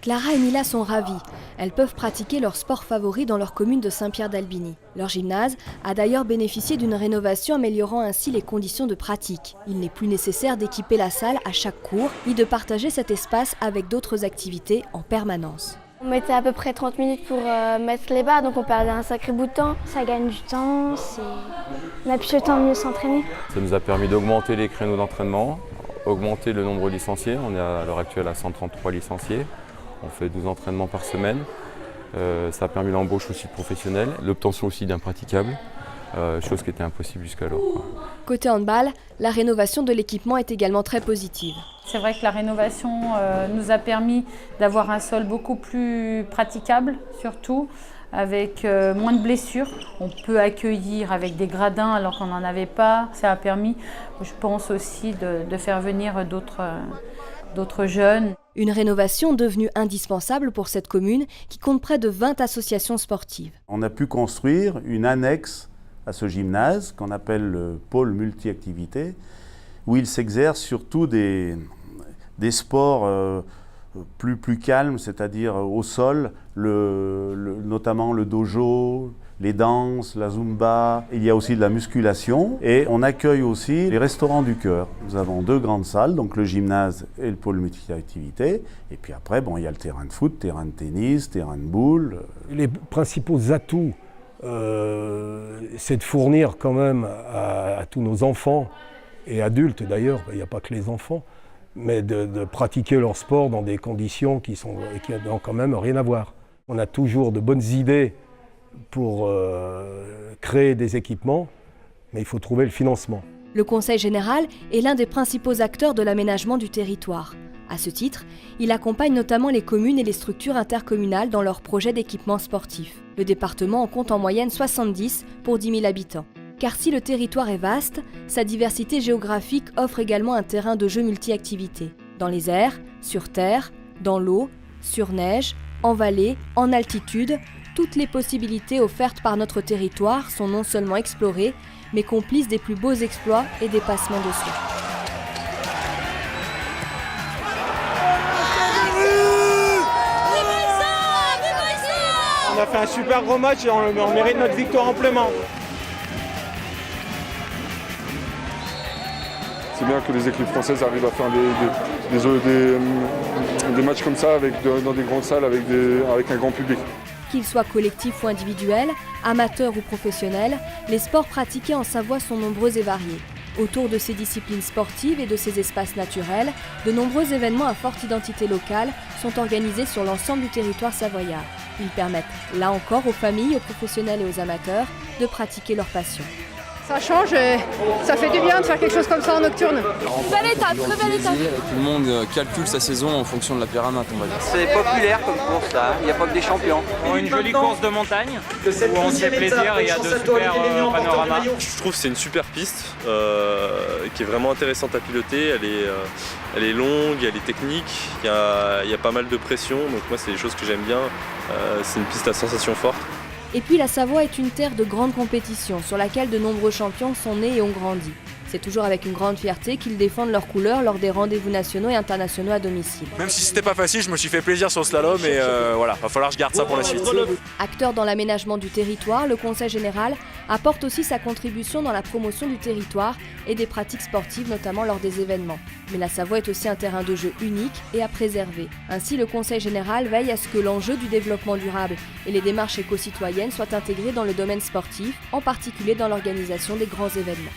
Clara et Mila sont ravies. Elles peuvent pratiquer leur sport favori dans leur commune de Saint-Pierre-d'Albigny. Leur gymnase a d'ailleurs bénéficié d'une rénovation améliorant ainsi les conditions de pratique. Il n'est plus nécessaire d'équiper la salle à chaque cours, ni de partager cet espace avec d'autres activités en permanence. On mettait à peu près 30 minutes pour mettre les bas, donc on perdait un sacré bout de temps. Ça gagne du temps, on a plus le temps de mieux s'entraîner. Ça nous a permis d'augmenter les créneaux d'entraînement, augmenter le nombre de licenciés. On est à l'heure actuelle à 133 licenciés. On fait 12 entraînements par semaine. Ça a permis l'embauche aussi de professionnels, l'obtention aussi d'impraticables, chose qui était impossible jusqu'alors. Côté handball, la rénovation de l'équipement est également très positive. C'est vrai que la rénovation nous a permis d'avoir un sol beaucoup plus praticable, surtout avec moins de blessures. On peut accueillir avec des gradins alors qu'on n'en avait pas. Ça a permis, je pense aussi, de faire venir d'autres jeunes. Une rénovation devenue indispensable pour cette commune qui compte près de 20 associations sportives. On a pu construire une annexe à ce gymnase qu'on appelle le pôle multi-activités, où il s'exerce surtout des sports plus calmes, c'est-à-dire au sol, notamment le dojo, les danses, la zumba. Il y a aussi de la musculation et on accueille aussi les restaurants du cœur. Nous avons 2 grandes salles, donc le gymnase et le pôle multi-activités. Et puis après, il y a le terrain de foot, terrain de tennis, terrain de boule. Les principaux atouts, c'est de fournir quand même à tous nos enfants et adultes d'ailleurs, il n'y a pas que les enfants, mais de pratiquer leur sport dans des conditions qui n'ont quand même rien à voir. On a toujours de bonnes idées pour créer des équipements, mais il faut trouver le financement. Le Conseil général est l'un des principaux acteurs de l'aménagement du territoire. À ce titre, il accompagne notamment les communes et les structures intercommunales dans leurs projets d'équipements sportifs. Le département en compte en moyenne 70 pour 10 000 habitants. Car si le territoire est vaste, sa diversité géographique offre également un terrain de jeu multi-activités. Dans les airs, sur terre, dans l'eau, sur neige, en vallée, en altitude, toutes les possibilités offertes par notre territoire sont non seulement explorées, mais complices des plus beaux exploits et dépassements de soi. On a fait un super gros match et on mérite notre victoire amplement. C'est bien que les équipes françaises arrivent à faire des matchs comme ça dans des grandes salles avec un grand public. Qu'ils soient collectifs ou individuels, amateurs ou professionnels, les sports pratiqués en Savoie sont nombreux et variés. Autour de ces disciplines sportives et de ces espaces naturels, de nombreux événements à forte identité locale sont organisés sur l'ensemble du territoire savoyard. Ils permettent, là encore, aux familles, aux professionnels et aux amateurs de pratiquer leur passion. Ça change, ça fait du bien de faire quelque chose comme ça en nocturne. Belle étape, très belle étape. Tout le monde calcule sa saison en fonction de la pyramide, on va dire. C'est populaire comme course là, il n'y a pas que des champions. Une jolie course de montagne où on se fait plaisir, il y a de super panoramas. Je trouve que c'est une super piste qui est vraiment intéressante à piloter. Elle est longue, elle est technique, il y a pas mal de pression, donc moi c'est des choses que j'aime bien. C'est une piste à sensations fortes. Et puis la Savoie est une terre de grande compétition sur laquelle de nombreux champions sont nés et ont grandi. C'est toujours avec une grande fierté qu'ils défendent leurs couleurs lors des rendez-vous nationaux et internationaux à domicile. Même si c'était pas facile, je me suis fait plaisir sur le slalom et voilà, va falloir que je garde ça pour la suite. Acteur dans l'aménagement du territoire, le Conseil général apporte aussi sa contribution dans la promotion du territoire et des pratiques sportives, notamment lors des événements. Mais la Savoie est aussi un terrain de jeu unique et à préserver. Ainsi, le Conseil général veille à ce que l'enjeu du développement durable et les démarches éco-citoyennes soient intégrées dans le domaine sportif, en particulier dans l'organisation des grands événements.